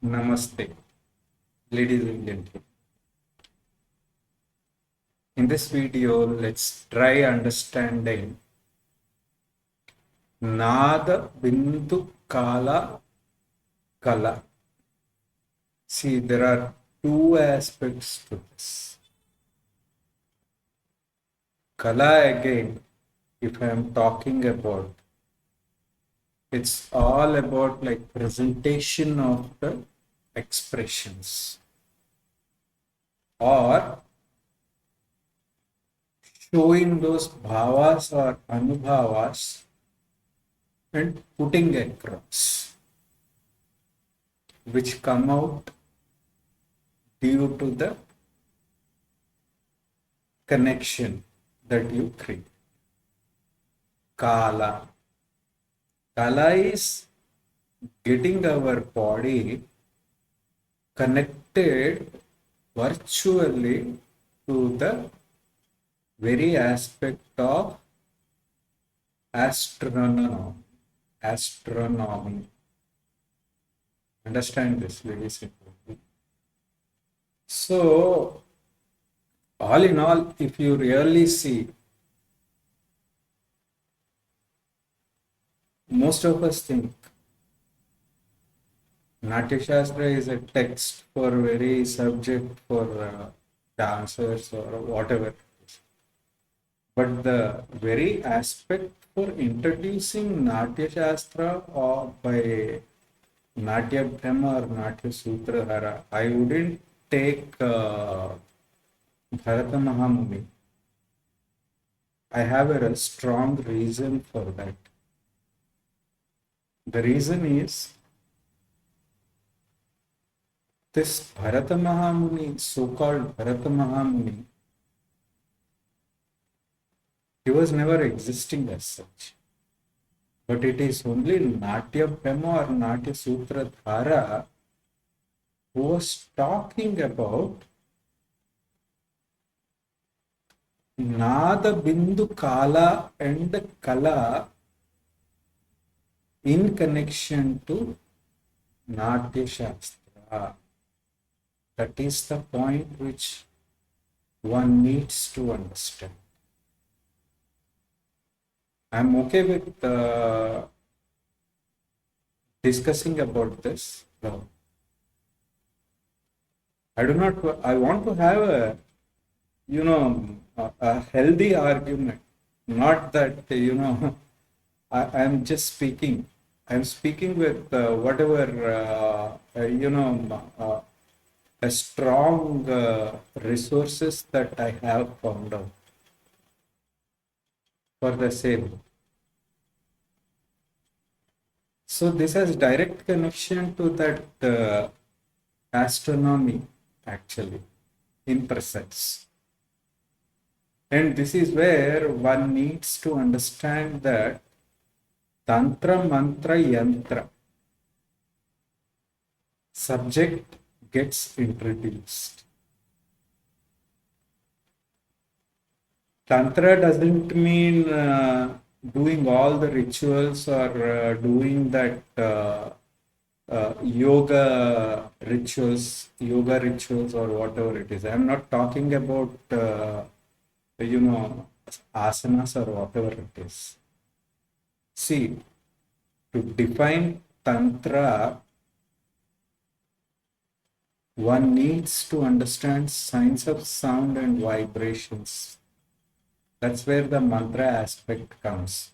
Namaste, ladies and gentlemen. In this video, let's try understanding Nada Bindu Kala Kala. See, there are two aspects to this. Kala, again, if I am talking about, it's all about like presentation of the expressions or showing those bhavas or anubhavas and putting across, which come out due to the connection that you create. Kala. Kala is getting our body connected virtually to the very aspect of astronomy. Astronomy. Understand this, ladies and gentlemen. So, all in all, if you really see, most of us think Natya Shastra is a text for very subject for dancers or whatever. But the very aspect for introducing Natya Shastra or by Natya Brahma or Natya Sutrahara, I wouldn't take Bharata Mahamuni. I have a strong reason for that. The reason is this Bharata Mahamuni, so-called Bharata Mahamuni, he was never existing as such. But it is only Natya Brahma or Natya Sutradhara who was talking about Nada Bindu Kala and Kala in connection to Natya Shastra. That is the point which one needs to understand. I'm okay with discussing about this. No. I want to have a healthy argument, not that, I'm just speaking. I'm speaking with whatever, a strong resources that I have found out for the same. So this has direct connection to that astronomy actually in presence. And this is where one needs to understand that Tantra, Mantra, Yantra subject gets introduced. Tantra doesn't mean doing all the rituals or doing that yoga rituals or whatever it is. I'm not talking about, asanas or whatever it is. See, to define Tantra, one needs to understand science of sound and vibrations. That's where the mantra aspect comes.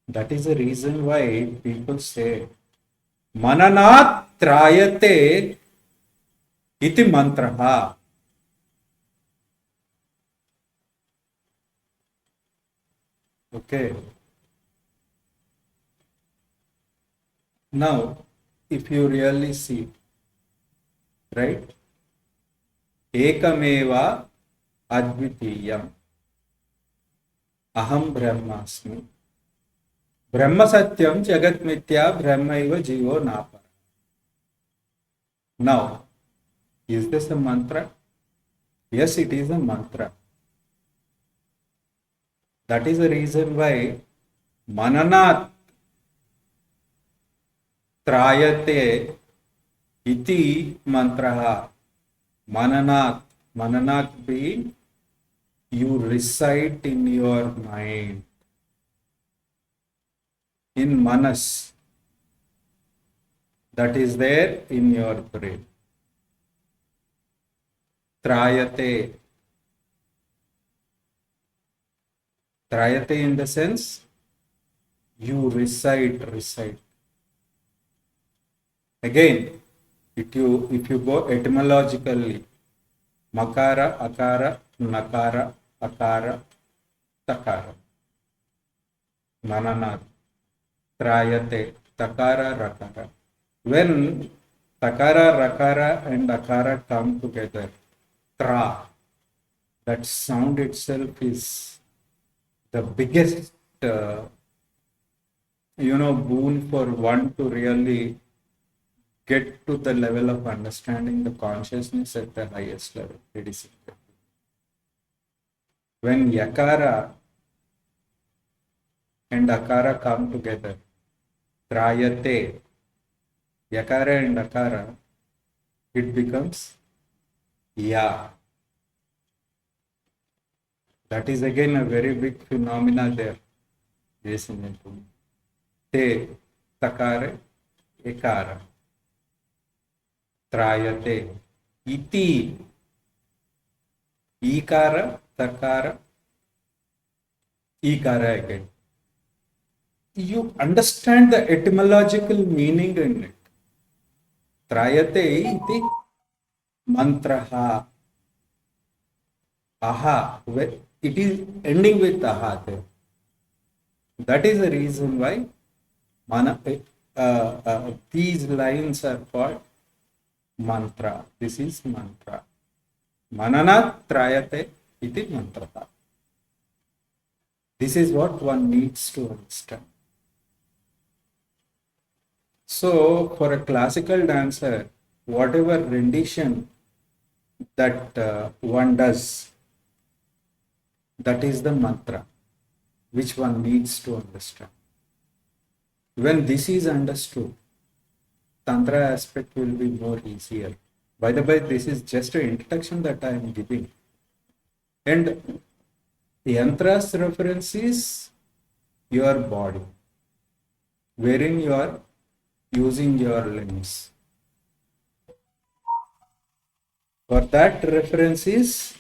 That is the reason why people say, Mananat Trayate iti mantraha. Okay. Now, if you really see, right? Ekameva advitiyam. Aham brahmasmi. Brahma satyam jagat mithya brahmaiva jivo napara. Now, is this a mantra? Yes, it is a mantra. That is the reason why Mananat Trayate Iti mantraha. Mananat. Mananat being you recite in your mind. In manas. That is there in your brain. Trayate. Trayate in the sense you recite. Again, if you go etymologically, makara, akara, nakara, akara, takara, manana, trayate, takara, rakara. When takara, rakara, and akara come together, tra, that sound itself is the biggest, boon for one to really get to the level of understanding the consciousness at the highest level. It is when yakara and akara come together, trayate, yakara and akara, it becomes ya. That is again a very big phenomena there. Yes, te, takare, ekara, trayate, iti, ikara, takara, ikara again. You understand the etymological meaning in it. Trayate iti mantraha. Aha. It is ending with aha there. That is the reason why these lines are called mantra. This is mantra. Mananat trayate iti mantraha. This is what one needs to understand. So, for a classical dancer, whatever rendition that one does, that is the mantra which one needs to understand. When this is understood, Tantra aspect will be more easier. By the way, this is just an introduction that I am giving. And Yantra's reference is your body, wherein you are using your limbs. For that reference is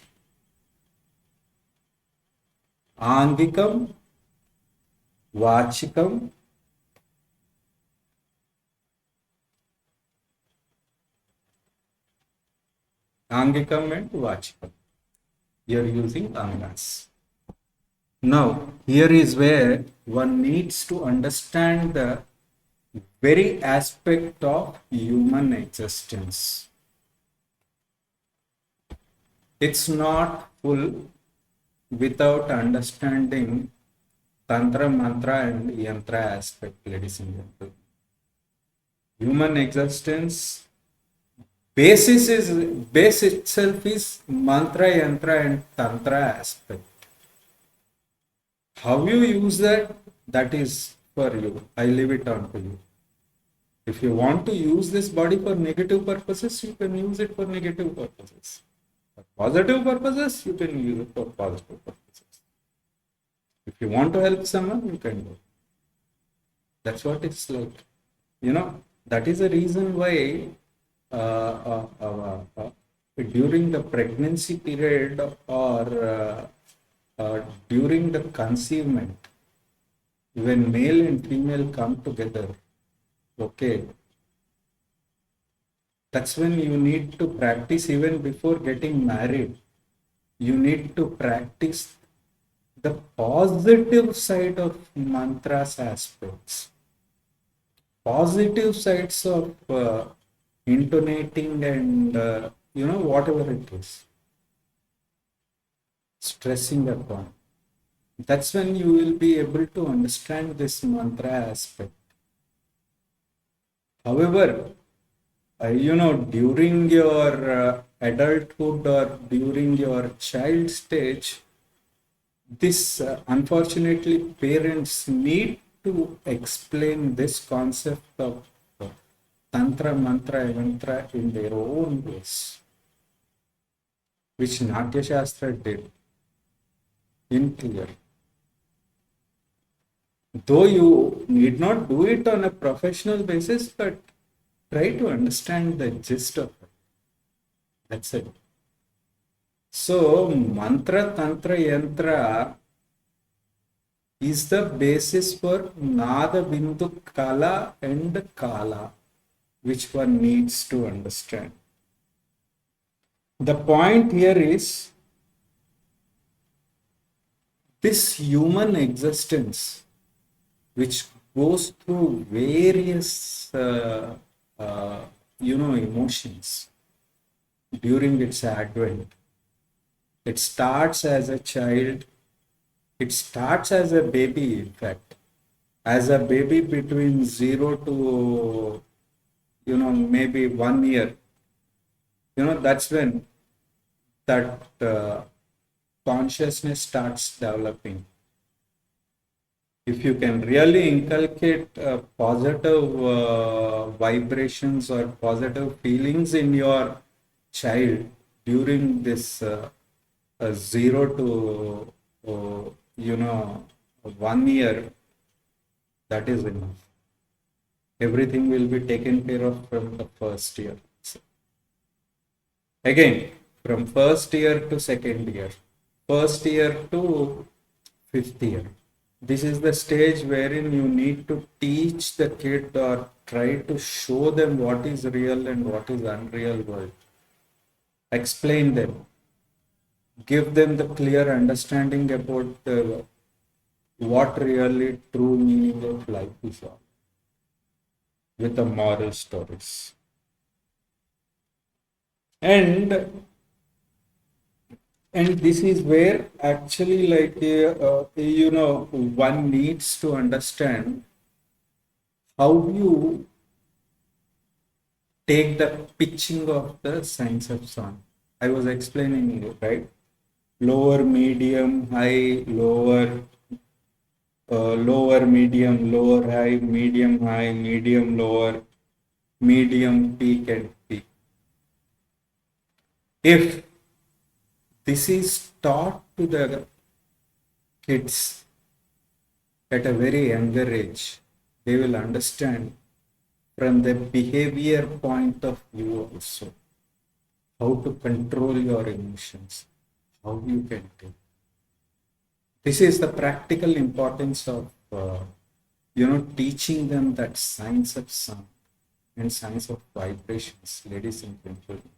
Angikam, Vachikam, Angikam and Vachikam. You are using Angas. Now, here is where one needs to understand the very aspect of human existence. It's not full without understanding Tantra, Mantra, and Yantra aspect, ladies and gentlemen. Human existence base itself is Mantra, Yantra, and Tantra aspect. How you use that, that is for you. I leave it on to you. If you want to use this body for negative purposes, you can use it for negative purposes. For positive purposes, you can use it for positive purposes. If you want to help someone, you can do it. That's what it's like. That is the reason why during the pregnancy period or during the conceivement, when male and female come together, okay, that's when you need to practice. Even before getting married, you need to practice the positive side of mantras aspects, positive sides of intonating and whatever it is, stressing upon. That's when you will be able to understand this mantra aspect. However, during your adulthood or during your child stage, this unfortunately parents need to explain this concept of Tantra, Mantra, Yantra in their own ways, which Natya Shastra did in clear. Though you need not do it on a professional basis, but try to understand the gist of it. That's it. So, Mantra, Tantra, Yantra is the basis for Nada Bindu Kala and Kala, which one needs to understand. The point here is this human existence, which goes through various, emotions during its advent. It starts as a child, it starts as a baby, in fact, as a baby between 0 to, maybe 1 year. That's when that consciousness starts developing. If you can really inculcate positive vibrations or positive feelings in your child during this 0 to 1 year, that is enough. Everything will be taken care of from the first year. Again, from first year to second year, first year to fifth year. This is the stage wherein you need to teach the kid or try to show them what is real and what is unreal world. Explain them. Give them the clear understanding about what really true meaning of life is all, with the moral stories. And this is where actually one needs to understand how you take the pitching of the science of sound. I was explaining it, right? Lower, medium, high, lower, lower, medium, lower, high, medium, lower, medium, peak, and peak. If this is taught to the kids at a very younger age, they will understand from the behavior point of view also how to control your emotions, how you can take. This is the practical importance of teaching them that science of sound and science of vibrations, ladies and gentlemen.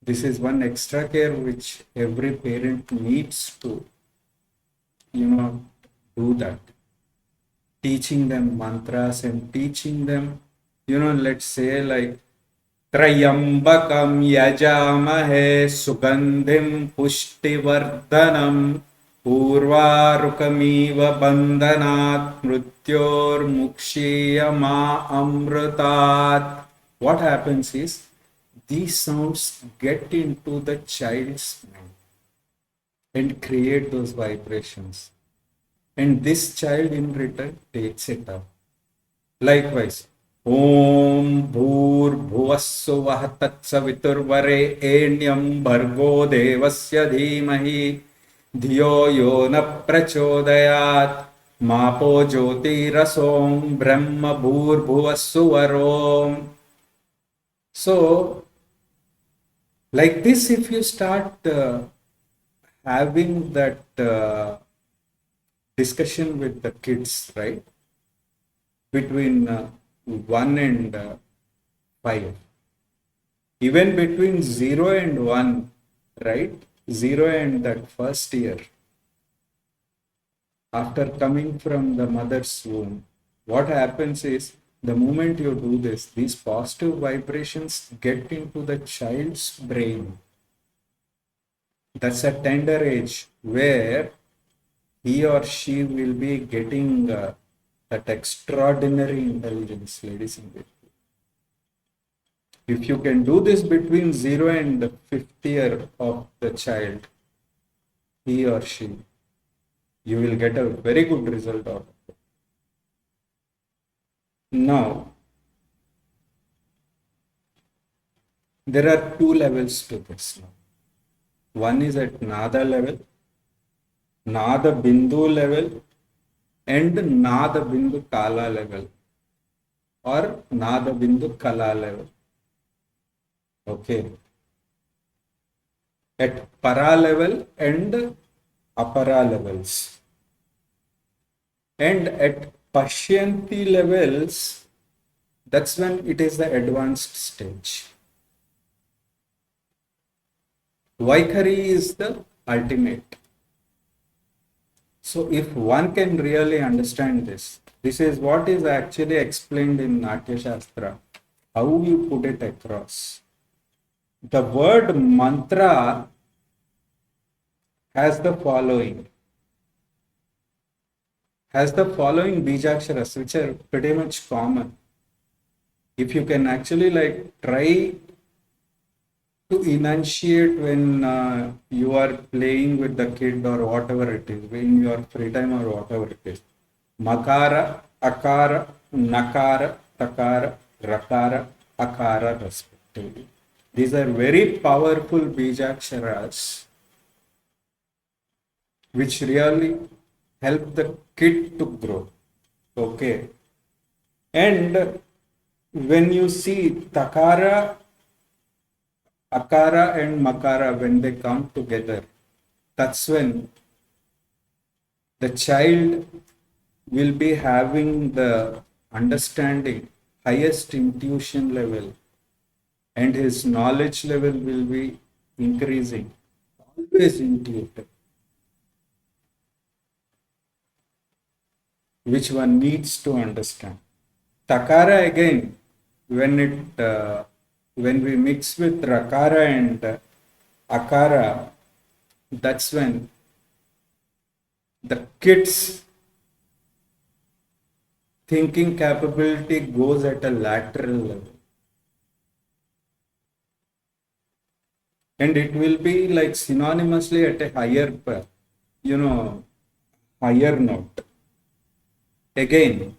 This is one extra care which every parent needs to, do that. Teaching them mantras and teaching them, let's say like Trayambakam yajamahe sugandhim pushtivardanam Purvarukamiva bandhanat mrityor mukshiyama amrutat. What happens is these sounds get into the child's mind and create those vibrations. And this child in return takes it up. Likewise, Om Bhur Bhuvassuvaha Tatsaviturvare Enyam Bhargo Devasya Dhimahi Dhiyo Yo Na Prachodayat Mapo Jyoti Rasom Brahma Bhur Bhuvassuvarom. So, like this, if you start having that discussion with the kids, right, between 1 and 5, even between 0 and 1, right, 0 and that first year, after coming from the mother's womb, what happens is the moment you do this, these positive vibrations get into the child's brain. That's a tender age where he or she will be getting that extraordinary intelligence, ladies and gentlemen. If you can do this between 0 and the 5th year of the child, he or she, you will get a very good result out of it. Now, There are two levels to this now. One is at Nada level, Nada Bindu level, and Nada Bindu Kala level, or Nada Bindu Kala level. Okay. At Para level and Apara levels. And at Pashyanti levels, that's when it is the advanced stage. Vaikhari is the ultimate. So if one can really understand this, this is what is actually explained in Natya Shastra, how you put it across. The word mantra has the following, bijaksharas, which are pretty much common. If you can actually like try to enunciate when you are playing with the kid or whatever it is, in your free time or whatever it is. Makara, Akara, Nakara, Takara, Rakara, Akara, respectively. These are very powerful bijaksharas which really help the kid to grow. Okay. And when you see Takara, Akara, and Makara, when they come together, that's when the child will be having the understanding, highest intuition level, and his knowledge level will be increasing. Always intuitive, which one needs to understand. Takara again, when we mix with Rakara and Akara, that's when the kid's thinking capability goes at a lateral level. And it will be like synonymously at a higher, you know, higher note. Again,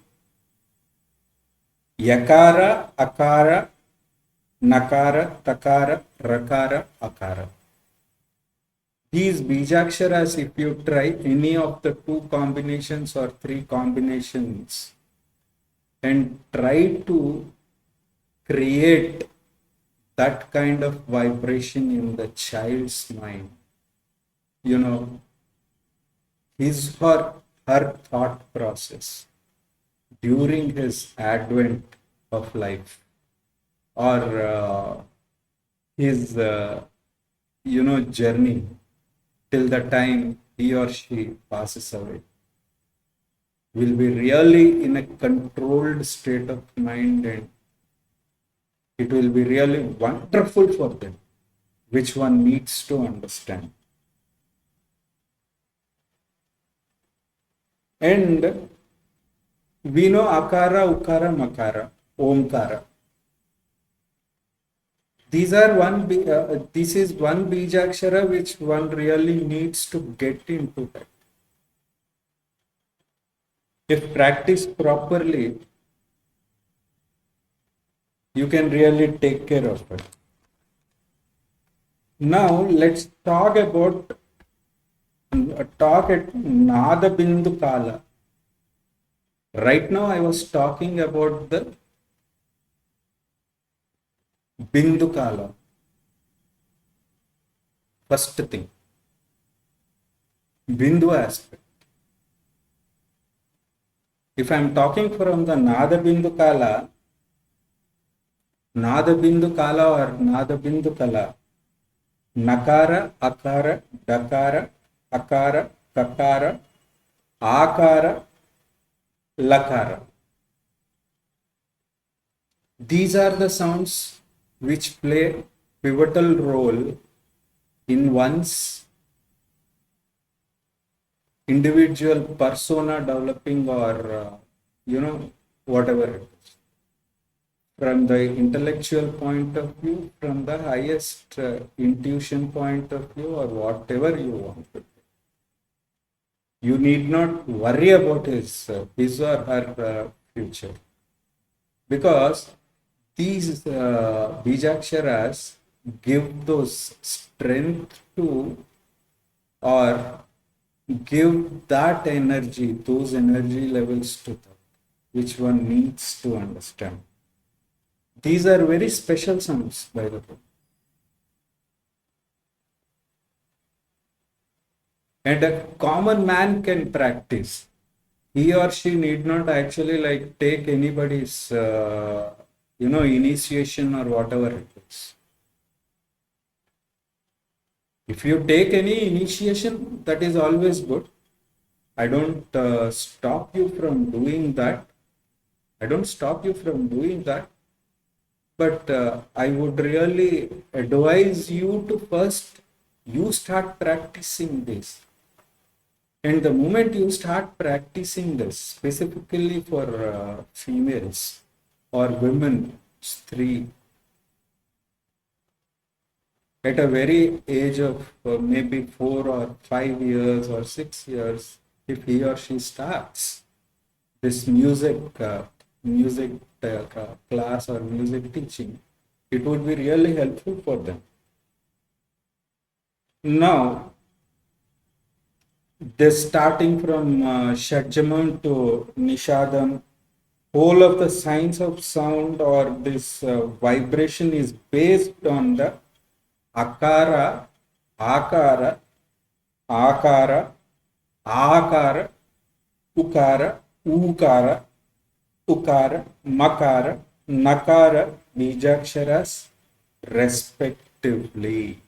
Yakara, Akara, Nakara, Takara, Rakara, Akara. These bijaksharas, if you try any of the two combinations or three combinations and try to create that kind of vibration in the child's mind, you know, his or her thought process during his advent of life or his, journey till the time he or she passes away will be really in a controlled state of mind, and it will be really wonderful for them, which one needs to understand. And we know Akara, Ukara, Makara, Omkara. This is one Bijakshara which one really needs to get into that. If practiced properly, you can really take care of it. Now let's talk about at Nada Bindu Kala. Right now I was talking about the Bindu Kala. First thing, Bindu aspect. If I am talking from the Nada Bindu Kala or Nada Bindu Kala, Nakara, Akara, Dakara, Akara, Kakara, Akara, Lakara. These are the sounds which play pivotal role in one's individual persona developing, or whatever it is, from the intellectual point of view, from the highest intuition point of view, or whatever you want to do. You need not worry about his or her future, because these bijaksharas give those strength to, or give that energy, those energy levels to them, which one needs to understand. These are very special sounds, by the way. And a common man can practice. He or she need not actually like take anybody's, initiation or whatever it is. If you take any initiation, that is always good. I don't stop you from doing that. I don't stop you from doing that. But I would really advise you to first you start practicing this. And the moment you start practicing this, specifically for females or women, three, at a very age of maybe 4 or 5 years or 6 years, if he or she starts this music class or music teaching, it would be really helpful for them. Now, this starting from Shadjamam to Nishadam, whole of the science of sound or this vibration is based on the akara, akara, akara, akara, ukara, ukara, ukara, makara, nakara, bijaksharas, respectively.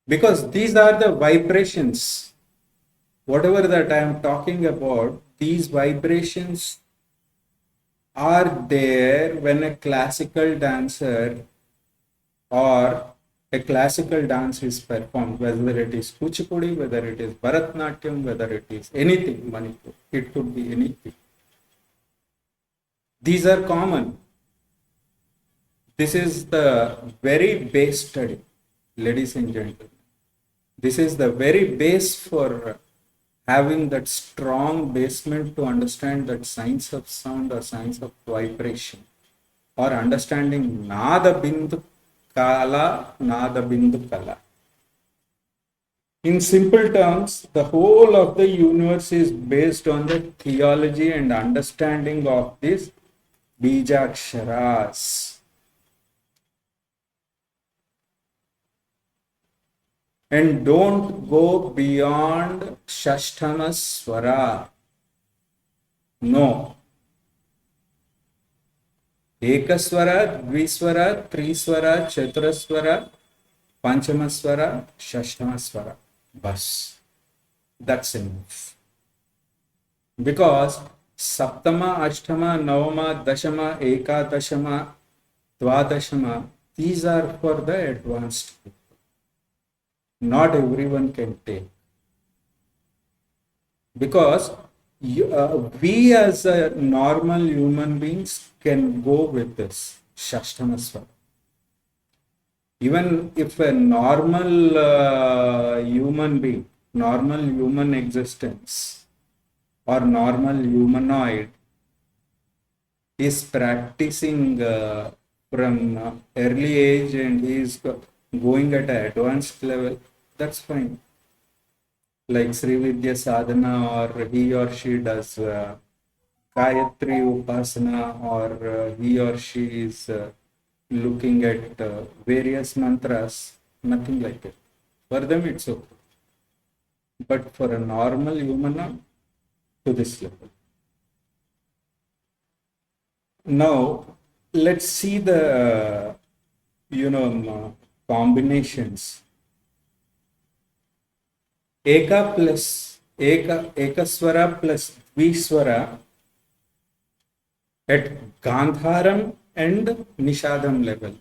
Because these are the vibrations, whatever that I am talking about, these vibrations are there when a classical dancer or a classical dance is performed, whether it is Kuchipudi, whether it is Bharatnatyam, whether it is anything, Manipur, it could be anything. These are common. This is the very base study, ladies and gentlemen. This is the very base for having that strong basement to understand that science of sound or science of vibration, or understanding Nada Bindu Kala. In simple terms, the whole of the universe is based on the theology and understanding of these bijaksharas. And don't go beyond Shashtama Swara. No. Ekaswara, Dviswara, Triswara, Chaturaswara, Panchamaswara, Shashtamaswara. Bas. That's enough. Because Saptama, Ashtama, Navama, Dashama, Ekadashama, Dwadashama, these are for the advanced people. Not everyone can take. Because we as a normal human beings can go with this Shashtamaswara. Even if a normal human being, normal human existence, or normal humanoid is practicing from early age and he is going at an advanced level, that's fine. Like Sri Vidya Sadhana, or he or she does Gayatri Upasana, or he or she is looking at various mantras, nothing like it. For them, it's okay. But for a normal human, to this level. Now, let's see the, combinations. Ekaswara plus Dviswara at Gandharam and Nishadam level.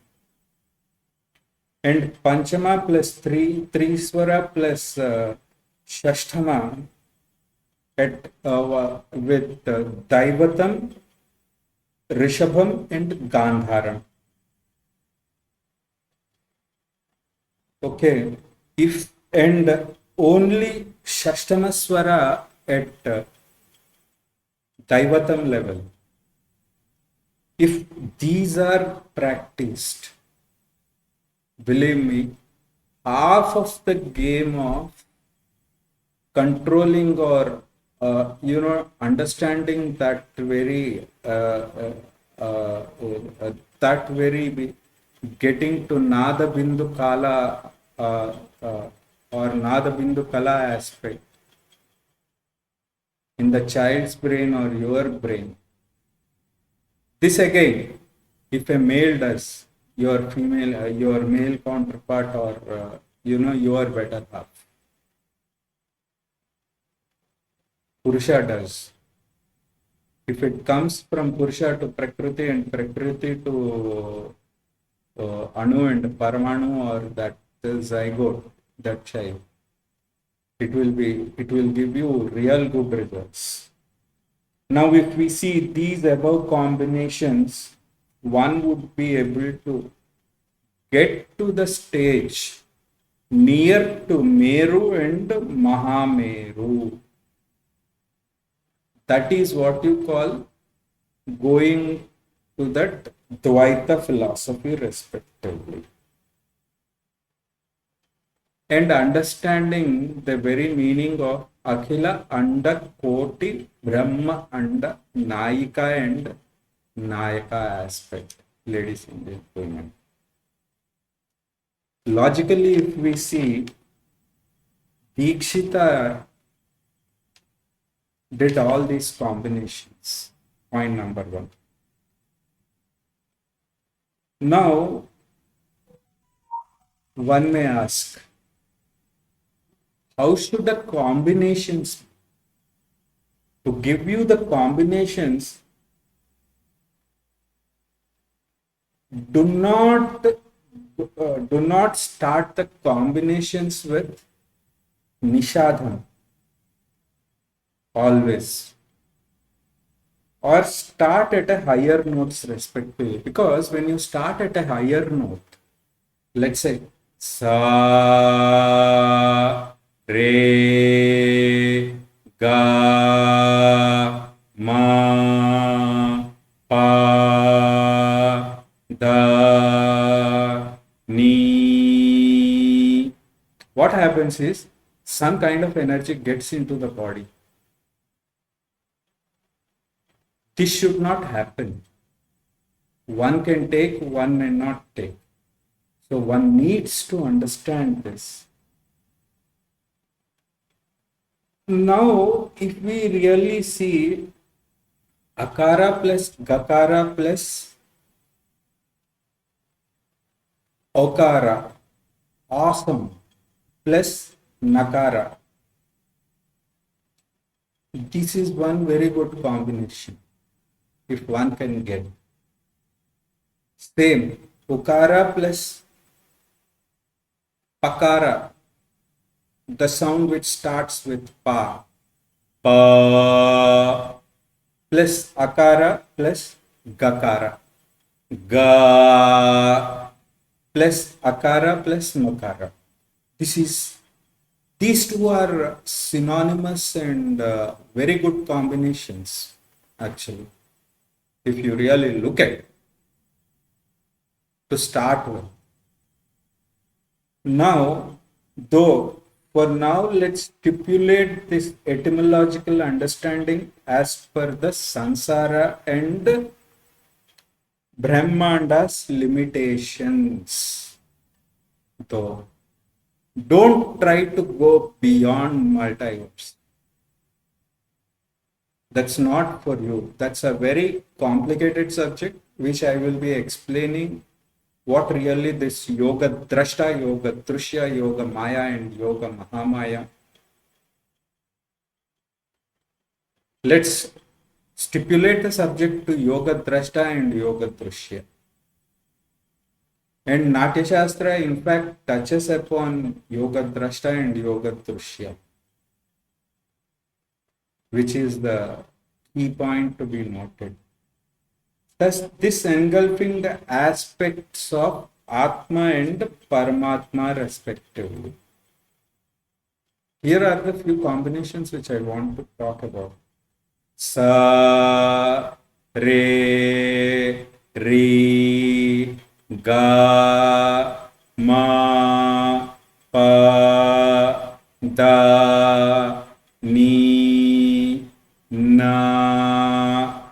And Panchama plus Triswara plus Shashtama at with Daivatam, Rishabham and Gandharam. Okay, if and only Shashtamaswara at Daivatam level. If these are practiced, believe me, half of the game of controlling or understanding that very that very getting to nada bindu kala uh, uh, or nada bindu kala aspect in the child's brain or your brain. This again, if a male does, your female, your male counterpart, or your better half, Purusha does. If it comes from Purusha to Prakriti and Prakriti to Anu and Paramanu or that zygote, that child, it will give you real good results. Now, if we see these above combinations, one would be able to get to the stage near to Meru and Mahameru. That is what you call going to that Dvaita philosophy, respectively. And understanding the very meaning of Akhila Anda Koti Brahma Anda Nayika and Nayaka aspect, ladies and gentlemen. Logically, if we see, Dikshita did all these combinations. Point number one. Now, one may ask, how should the combinations, to give you the combinations, do not start the combinations with nishadham always, or start at a higher notes respectively, because when you start at a higher note, let's say sa re ga ma pa da ni, what happens is some kind of energy gets into the body. This should not happen. One can take, one may not take. So one needs to understand this. Now, if we really see Akara plus Gakara plus Okara, awesome, plus Nakara, this is one very good combination if one can get. Same, Ukara plus Pakara, the sound which starts with Pa, Pa plus Akara plus Gakara, Ga plus Akara plus Makara. These two are synonymous and very good combinations, actually, if you really look at it, to start with. Now, though, for now, let's stipulate this etymological understanding as per the Sansara and Brahmanda's limitations. Though, don't try to go beyond multiverse. That's not for you. That's a very complicated subject, which I will be explaining what really this yoga drashta, yoga drushya, yoga maya, and yoga mahamaya. Let's stipulate the subject to yoga drashta and yoga drushya. And Natya Shastra, in fact, touches upon yoga drashta and yoga drushya, which is the key point to be noted. Thus, this engulfing the aspects of Atma and Paramatma respectively. Here are the few combinations which I want to talk about. Sa re, ri, ga, ma, pa, da, ni, na,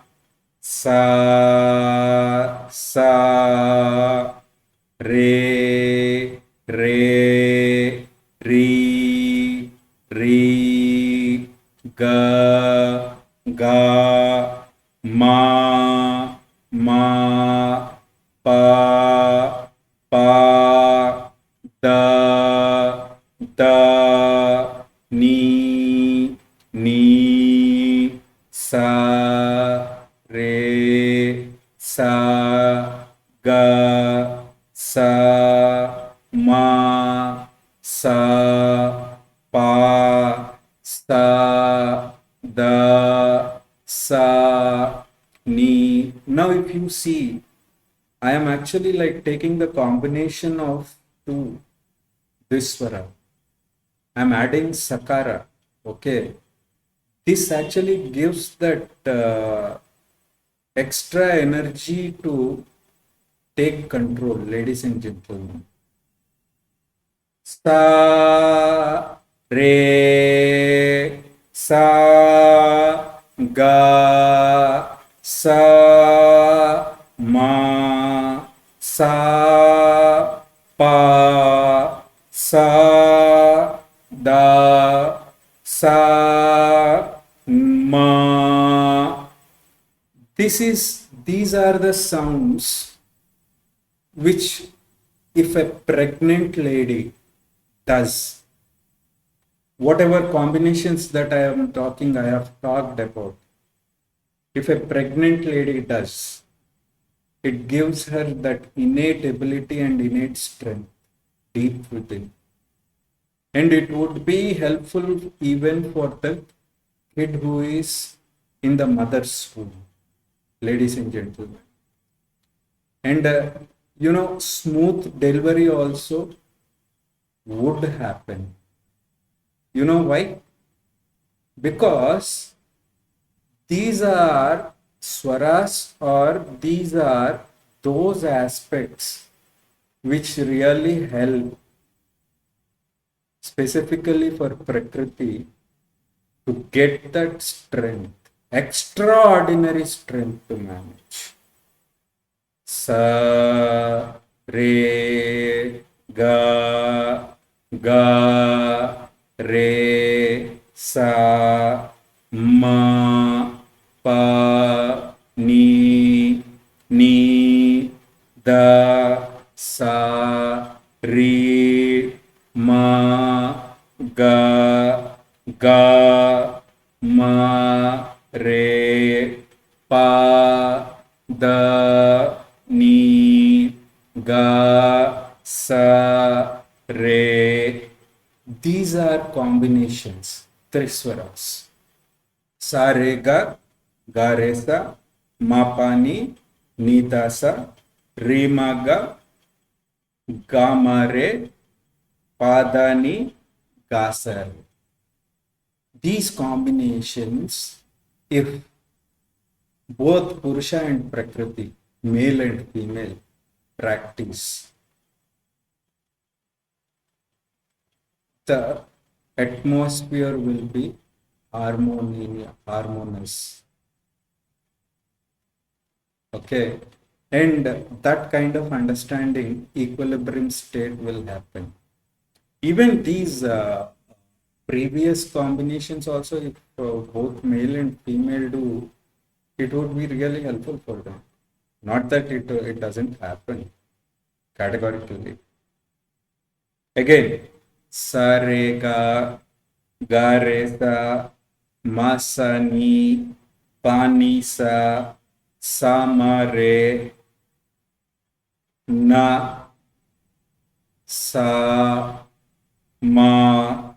sa, sa, re, re, ri, ri, ga, ga, ma, ma, pa, pa, da, da, ni, ni, sa, re, sa, ga, sa, ma, sa, pa, sa, da, sa, ni. Now, if you see, I am actually like taking the combination of two, this swara. I'm adding sakara. Okay. This actually gives that extra energy to take control, ladies and gentlemen. Sa, re, sa, ga, sa, ma, sa, pa, sa, da, sa, ma. These are the sounds which, if a pregnant lady does, whatever combinations that I am talking, I have talked about, if a pregnant lady does, it gives her that innate ability and innate strength deep within. And it would be helpful even for the kid who is in the mother's womb, ladies and gentlemen. And smooth delivery also would happen. You know why? Because these are swaras, or these are those aspects which really help specifically for Prakriti to get that strength, extraordinary strength to manage. Sa, re, ga, re, sa, ma, pa, ni, da, sa, ri, ma, ga, ga, ma, re, pa, da, ni, ga, sa, re. These are combinations, triswaras. Sa, re, ga, re, sa, ma, pa, ni, da, sa, re, ma, ga, ma, re, pa, da, ni, ga, sa, re. These combinations, if both Purusha and Prakriti, male and female, practice, the atmosphere will be harmonious. Okay. And that kind of understanding, equilibrium state will happen. Even these previous combinations also, if both male and female do, it would be really helpful for them. Not that it doesn't happen categorically. Again, sa, re, ga, re, sa, ma, sa, ni, pa, ni, sa, ma, re, na, sa, ma,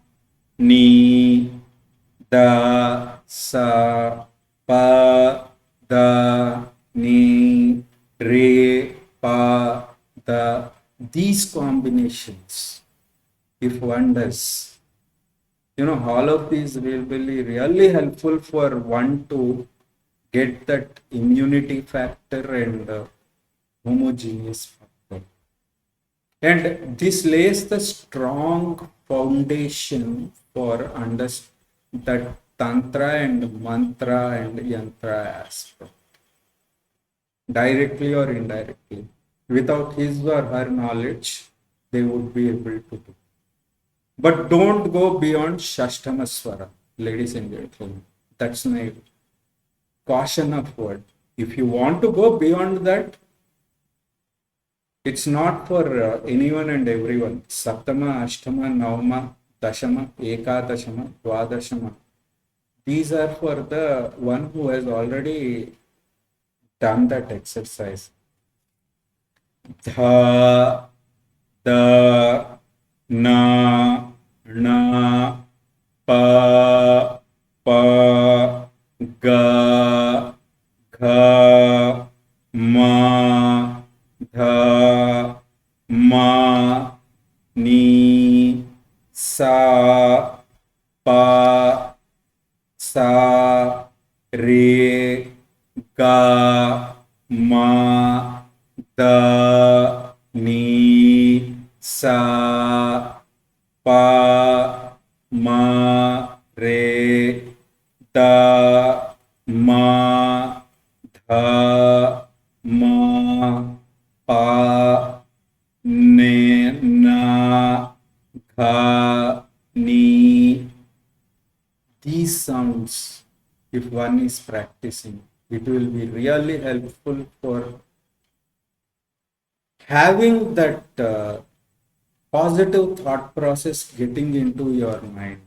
ni, da, sa, pa, da, ni, re, pa, da. These combinations, if one does, all of these will be really helpful for one to get that immunity factor and homogeneous factor. And this lays the strong foundation for that tantra and mantra and yantra aspect, directly or indirectly. Without his or her knowledge, they would be able to do. But don't go beyond Shashtamaswara, ladies and gentlemen. That's my caution of word. If you want to go beyond that, it's not for anyone and everyone. Saptama, Ashtama, Navama, Dashama, Ekadashama, Dwadashama. These are for the one who has already done that exercise. Dha, Da, Na, Na, Pa, Pa, Ga, Gha, Ma, Dha, Ma, Ni, Sa, Pa, Sa, Re, Ga, Ma, Da, Ni, Sa, Pa, Ma, Re, Da, Ma, Dha, Ma, Pa, Ne, Na, Gha, Ni. These sounds, if one is practicing, it will be really helpful for having that positive thought process getting into your mind.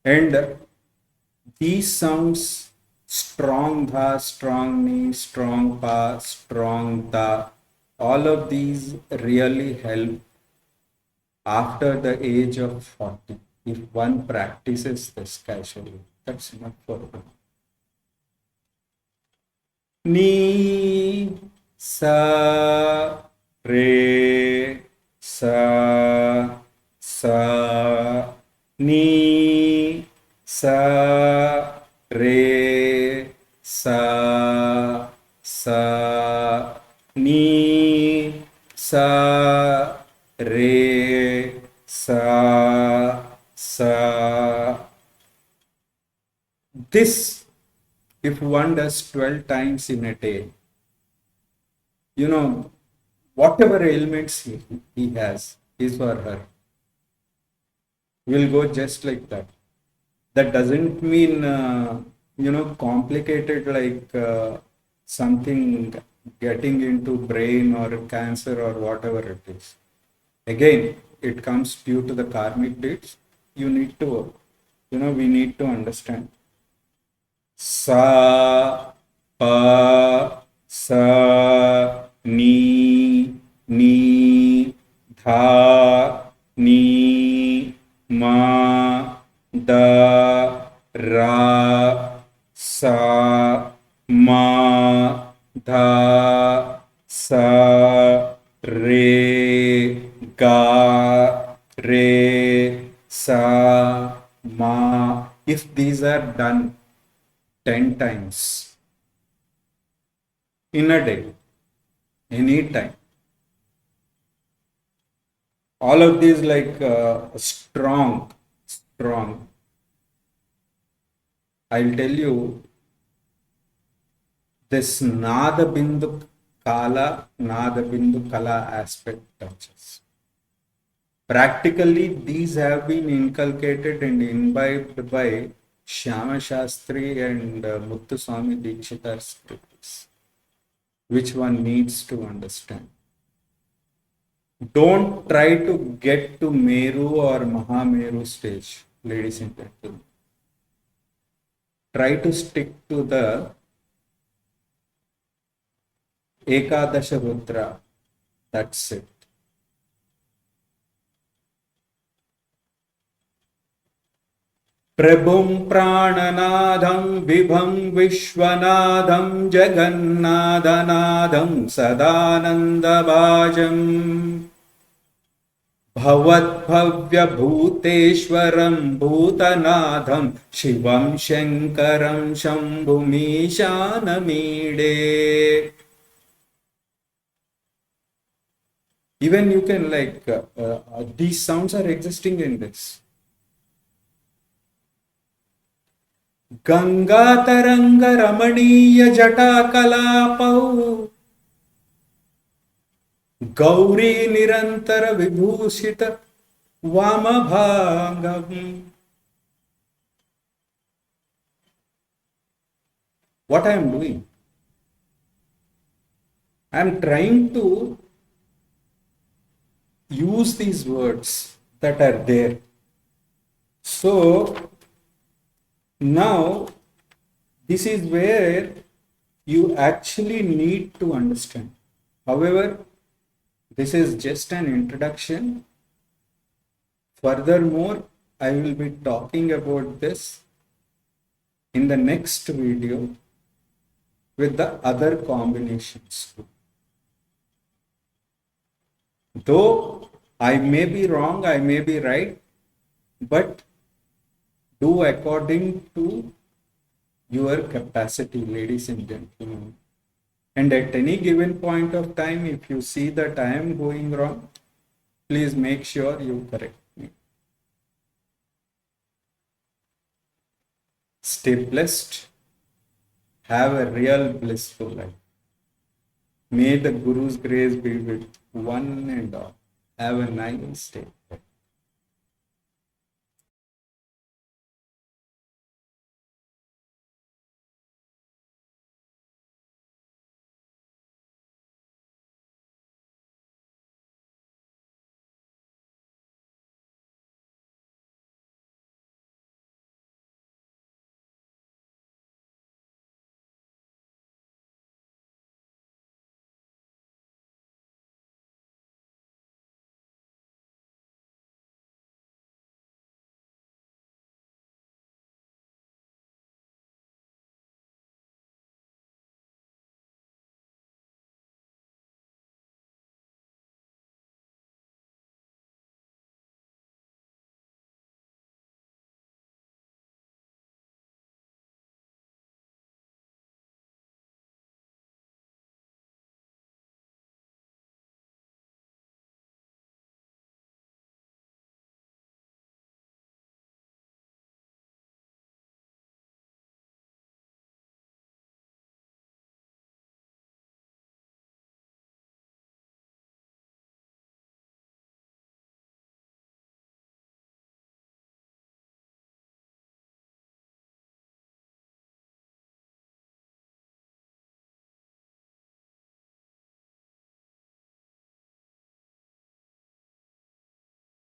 And these sounds, strong dha, strong ni, strong pa, strong da, all of these really help after the age of 40 if one practices this casually. That's enough for them. Ni, sa, re, sa, sa, ni, sa, re, sa, sa, ni, sa, re, sa, sa. This, if one does 12 times in a day, whatever ailments he has, his or her, will go just like that. That doesn't mean, complicated like something getting into brain or cancer or whatever it is. Again, it comes due to the karmic deeds. You need to, we need to understand. Sa, pa, sa, ni, dha, ni, ma, da, ra, sa, ma, dha, sa, re, ga, re, sa, ma. If these are done 10 times in a day, any time, all of these like strong. I'll tell you, this Nada Bindu Kala aspect touches. Practically, these have been inculcated and imbibed by Shyama Shastri and Muthuswami Dikshitar's scriptures, which one needs to understand. Don't try to get to Meru or Mahameru stage, ladies and gentlemen. Try to stick to the Ekadasha Rudra. That's it. Prabhum Prananadham Vibham Vishwanadham Jagannadhanadham Sadananda Bhajam भवद्भव्यभूतेश्वरं भूतनाथं शिवं शङ्करं शम्भुमीशानमीडे. Even you can these sounds are existing in this. गंगातरंग रमणीय जटाकलापौ गौरी निरंतर विभूषित वामभागम्. What I am doing? I am trying to use these words that are there. So now this is where you actually need to understand. However, this is just an introduction. Furthermore, I will be talking about this in the next video with the other combinations. Though I may be wrong, I may be right, but do according to your capacity, ladies and gentlemen. And at any given point of time, if you see that I am going wrong, please make sure you correct me. Stay blessed. Have a real blissful life. May the Guru's grace be with one and all. Have a nice day.